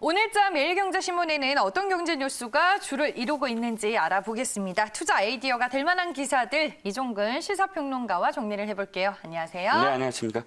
오늘자 매일경제신문에는 어떤 경제 뉴스가 주를 이루고 있는지 알아보겠습니다. 투자 아이디어가 될 만한 기사들 이종근 시사평론가와 정리를 해볼게요. 안녕하세요. 네, 안녕하십니까.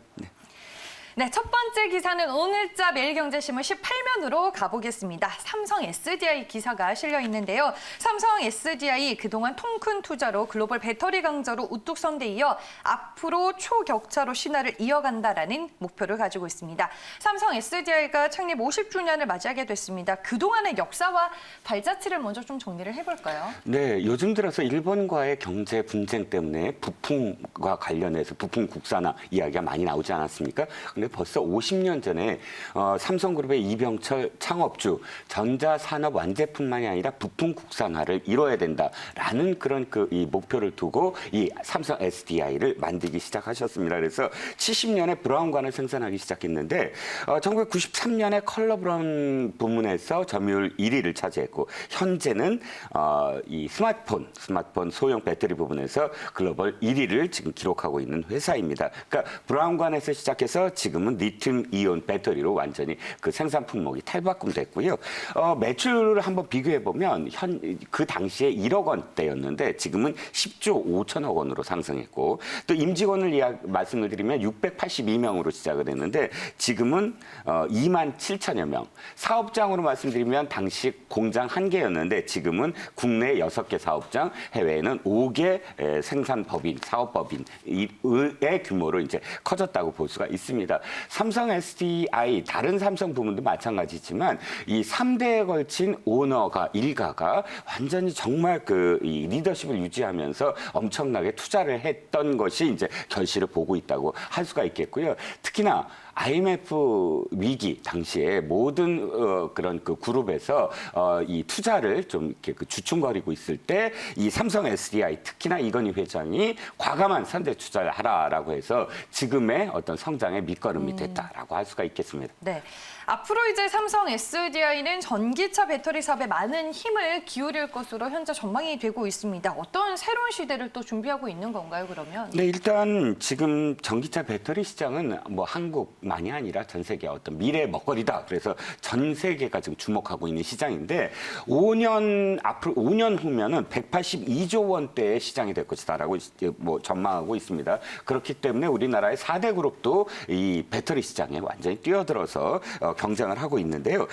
네, 첫 번째 기사는 오늘자 매일경제신문 18면으로 가보겠습니다. 삼성 SDI 기사가 실려 있는데요. 삼성 SDI 그동안 통큰 투자로 글로벌 배터리 강자로 우뚝 선 데 이어 앞으로 초격차로 신화를 이어간다라는 목표를 가지고 있습니다. 삼성 SDI가 창립 50주년을 맞이하게 됐습니다. 그동안의 역사와 발자취를 먼저 좀 정리를 해볼까요? 네, 요즘 들어서 일본과의 경제 분쟁 때문에 부품과 관련해서 부품 국산화 이야기가 많이 나오지 않았습니까? 근데 벌써 50년 전에 삼성그룹의 이병철 창업주 전자산업 완제품만이 아니라 부품 국산화를 이뤄야 된다라는 그런 이 목표를 두고 이 삼성 SDI를 만들기 시작하셨습니다. 그래서 70년에 브라운관을 생산하기 시작했는데 1993년에 컬러 브라운 부문에서 점유율 1위를 차지했고 현재는 이 스마트폰 소형 배터리 부분에서 글로벌 1위를 지금 기록하고 있는 회사입니다. 그러니까 브라운관에서 시작해서 지금은 리튬 이온 배터리로 완전히 그 생산 품목이 탈바꿈됐고요. 매출을 한번 비교해 보면 그 당시에 1억 원대였는데 지금은 10조 5천억 원으로 상승했고 또 임직원을 말씀을 드리면 682명으로 시작을 했는데 지금은 2만 7천여 명. 사업장으로 말씀드리면 당시 공장 1개였는데 지금은 국내 6개 사업장, 해외에는 5개 생산법인, 사업법인의 규모로 이제 커졌다고 볼 수가 있습니다. 삼성 SDI 다른 삼성 부문도 마찬가지지만 이 3대에 걸친 오너가 일가가 완전히 정말 이 리더십을 유지하면서 엄청나게 투자를 했던 것이 이제 결실을 보고 있다고 할 수가 있겠고요. 특히나 IMF 위기 당시에 모든 그런 그 그룹에서 이 투자를 좀 이렇게 주춤거리고 있을 때 이 삼성 SDI 특히나 이건희 회장이 과감한 선제 투자를 하라라고 해서 지금의 어떤 성장의 밑거름이 됐다라고 할 수가 있겠습니다. 네. 앞으로 이제 삼성 SDI는 전기차 배터리 사업에 많은 힘을 기울일 것으로 현재 전망이 되고 있습니다. 어떤 새로운 시대를 또 준비하고 있는 건가요, 그러면? 네, 일단 지금 전기차 배터리 시장은 뭐 한국만이 아니라 전 세계 어떤 미래의 먹거리다. 그래서 전 세계가 지금 주목하고 있는 시장인데 앞으로 5년 후면은 182조 원대의 시장이 될 것이다라고 뭐 전망하고 있습니다. 그렇기 때문에 우리나라의 4대 그룹도 이 배터리 시장에 완전히 뛰어들어서 경쟁을 하고 있는데요.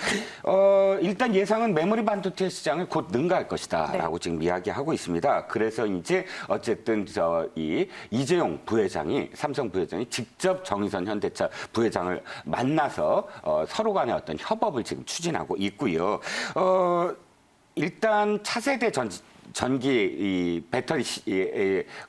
일단 예상은 메모리 반도체 시장을 곧 능가할 것이다라고 지금 이야기하고 있습니다. 그래서 이제 어쨌든 이재용 부회장이 삼성 부회장이 직접 정의선 현대차 부회장을 만나서 서로 간의 어떤 협업을 지금 추진하고 있고요. 일단 차세대 전기 배터리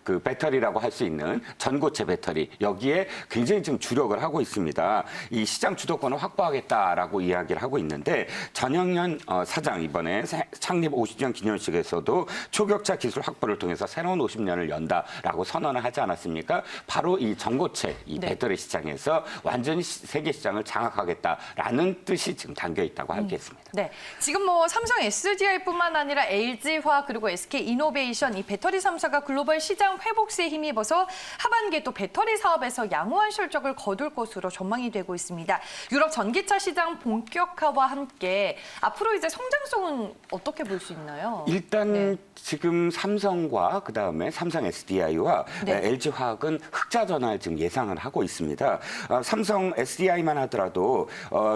그 배터리라고 할 수 있는 전고체 배터리 여기에 굉장히 지금 주력을 하고 있습니다. 이 시장 주도권을 확보하겠다라고 이야기를 하고 있는데 전영현 사장 이번에 창립 50주년 기념식에서도 초격차 기술 확보를 통해서 새로운 50년을 연다라고 선언을 하지 않았습니까? 바로 이 전고체 배터리 시장에서 완전히 세계 시장을 장악하겠다라는 뜻이 지금 담겨 있다고 하겠습니다. 네, 지금 뭐 삼성 SDI뿐만 아니라 LG화 그리고 SK이노베이션 이 배터리 3사가 글로벌 시장 회복세에 힘입어서 하반기에 또 배터리 사업에서 양호한 실적을 거둘 것으로 전망이 되고 있습니다. 유럽 전기차 시장 본격화와 함께 앞으로 이제 성장성은 어떻게 볼 수 있나요? 일단 지금 삼성과 그다음에 삼성 SDI와 LG화학은 흑자 전환을 지금 예상을 하고 있습니다. 삼성 SDI만 하더라도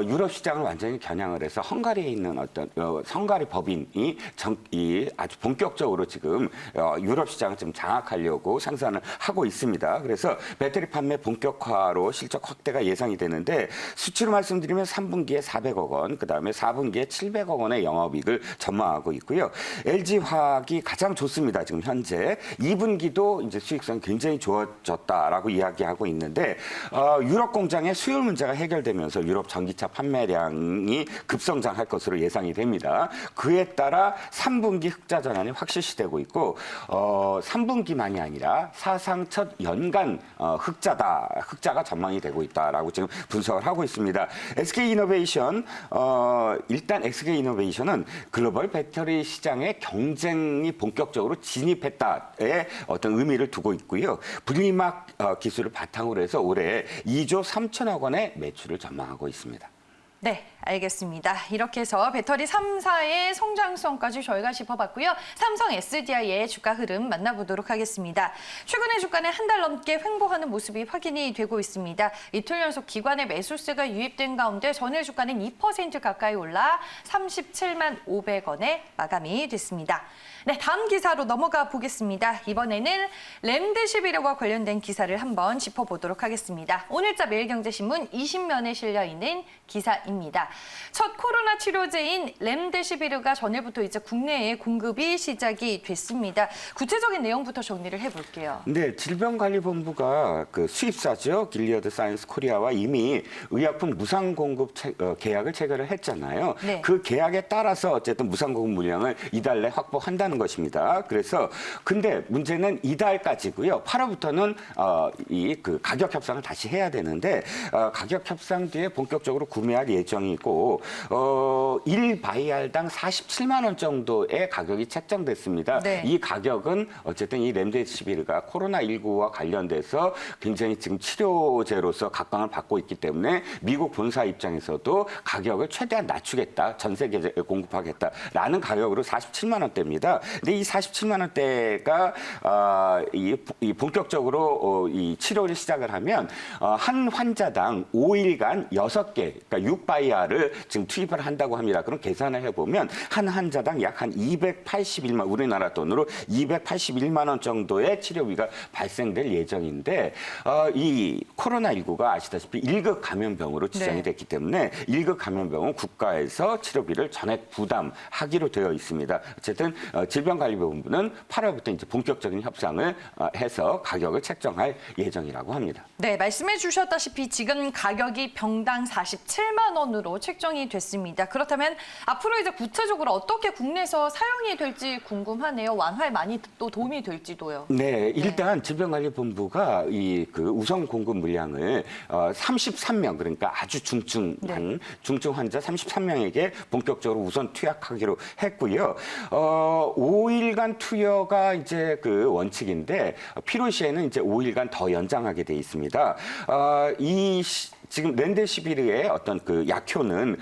유럽 시장을 완전히 겨냥을 해서 헝가리에 있는 어떤 헝가리 법인이 아주 본격적으로 지금 유럽 시장을 좀 장악하려고 생산을 하고 있습니다. 그래서 배터리 판매 본격화로 실적 확대가 예상이 되는데 수치로 말씀드리면 3분기에 400억 원, 그다음에 4분기에 700억 원의 영업이익을 전망하고 있고요. LG화학이 가장 좋습니다. 지금 현재 2분기도 이제 수익성이 굉장히 좋아졌다라고 이야기하고 있는데 유럽 공장의 수율 문제가 해결되면서 유럽 전기차 판매량이 급성장할 것으로 예상이 됩니다. 그에 따라 3분기 흑자 전환이 확실시되고 있고 3분기만이 아니라 사상 첫 연간 흑자가 전망이 되고 있다라고 지금 분석을 하고 있습니다. SK이노베이션 일단 SK이노베이션은 글로벌 배터리 시장의 경쟁이 본격적으로 진입했다의 어떤 의미를 두고 있고요. 분리막 기술을 바탕으로 해서 올해 2조 3천억 원의 매출을 전망하고 있습니다. 네. 알겠습니다. 이렇게 해서 배터리 3사의 성장성까지 저희가 짚어봤고요. 삼성 SDI의 주가 흐름 만나보도록 하겠습니다. 최근에 주가는 한 달 넘게 횡보하는 모습이 확인이 되고 있습니다. 이틀 연속 기관의 매수세가 유입된 가운데 전일 주가는 2% 가까이 올라 37만 500원에 마감이 됐습니다. 네, 다음 기사로 넘어가 보겠습니다. 이번에는 렘데시비르와 관련된 기사를 한번 짚어보도록 하겠습니다. 오늘자 매일경제신문 20면에 실려 있는 기사입니다. 첫 코로나 치료제인 렘데시비르가 전일부터 이제 국내에 공급이 시작이 됐습니다. 구체적인 내용부터 정리를 해볼게요. 네, 질병관리본부가 그 수입사죠. 길리어드 사이언스 코리아와 이미 의약품 무상 공급 계약을 체결을 했잖아요. 네. 그 계약에 따라서 어쨌든 무상 공급 물량을 이달 내 확보한다는 것입니다. 그래서 근데 문제는 이달까지고요. 8월부터는 이 그 가격 협상을 다시 해야 되는데 가격 협상 뒤에 본격적으로 구매할 예정이고 1바이알당 47만 원 정도의 가격이 책정됐습니다. 네. 이 가격은 어쨌든 이 렘데시비르가 코로나19와 관련돼서 굉장히 지금 치료제로서 각광을 받고 있기 때문에 미국 본사 입장에서도 가격을 최대한 낮추겠다, 전 세계에 공급하겠다라는 가격으로 47만 원대입니다. 근데 이 47만 원대가 이 본격적으로 이 치료를 시작을 하면 한 환자당 5일간 6개, 그러니까 6바이알을 지금 투입을 한다고 합니다. 그럼 계산을 해보면 한 환자당 약 한 281만, 우리나라 돈으로 281만 원 정도의 치료비가 발생될 예정인데 이 코로나19가 아시다시피 1급 감염병으로 지정이 네. 됐기 때문에 1급 감염병은 국가에서 치료비를 전액 부담하기로 되어 있습니다. 어쨌든 질병관리본부는 8월부터 이제 본격적인 협상을 해서 가격을 책정할 예정이라고 합니다. 네, 말씀해 주셨다시피 지금 가격이 병당 47만 원으로 책정이 됐습니다. 그렇다면 앞으로 이제 구체적으로 어떻게 국내에서 사용이 될지 궁금하네요. 완화에 많이 또 도움이 될지도요. 네, 일단 질병관리본부가 이 그 우선 공급 물량을 33명, 그러니까 아주 중증한 중증 환자 33명에게 본격적으로 우선 투약하기로 했고요. 5일간 투여가 이제 그 원칙인데 필요 시에는 이제 5일간 더 연장하게 돼 있습니다. 지금 렘데시비르의 어떤 그 약효는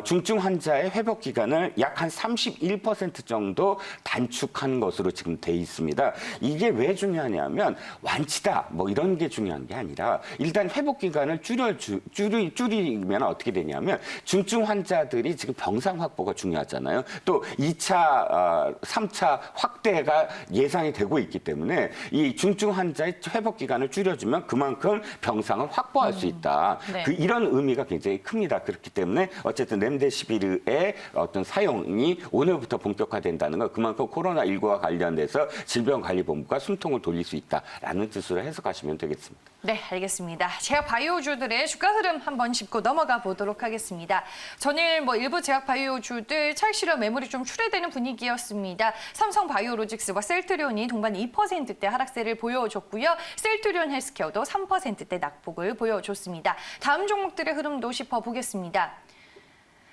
중증 환자의 회복 기간을 약 한 31% 정도 단축한 것으로 지금 돼 있습니다. 이게 왜 중요하냐면 완치다 뭐 이런 게 중요한 게 아니라 일단 회복 기간을 줄이면 어떻게 되냐면 중증 환자들이 지금 병상 확보가 중요하잖아요. 또 2차, 3차 확대가 예상이 되고 있기 때문에 이 중증 환자의 회복 기간을 줄여주면 그만큼 병상을 확보할 수 있다. 네. 이런 의미가 굉장히 큽니다. 그렇기 때문에 어쨌든 렘데시비르의 어떤 사용이 오늘부터 본격화된다는 건 그만큼 코로나19와 관련돼서 질병관리본부가 숨통을 돌릴 수 있다라는 뜻으로 해석하시면 되겠습니다. 네, 알겠습니다. 제약 바이오주들의 주가 흐름 한번 짚고 넘어가 보도록 하겠습니다. 전일 일부 제약 바이오주들 차익 실현 매물이 좀 출회되는 분위기였습니다. 삼성 바이오로직스와 셀트리온이 동반 2%대 하락세를 보여줬고요. 셀트리온 헬스케어도 3%대 낙폭을 보여줬습니다. 다음 종목들의 흐름도 짚어보겠습니다.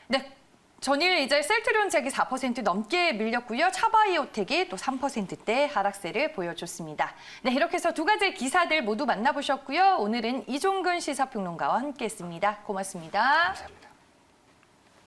네. 전일 이제 셀트리온 제약이 4% 넘게 밀렸고요. 차바이오텍이 또 3%대 하락세를 보여줬습니다. 네, 이렇게 해서 두 가지 기사들 모두 만나보셨고요. 오늘은 이종근 시사평론가와 함께했습니다. 고맙습니다. 감사합니다.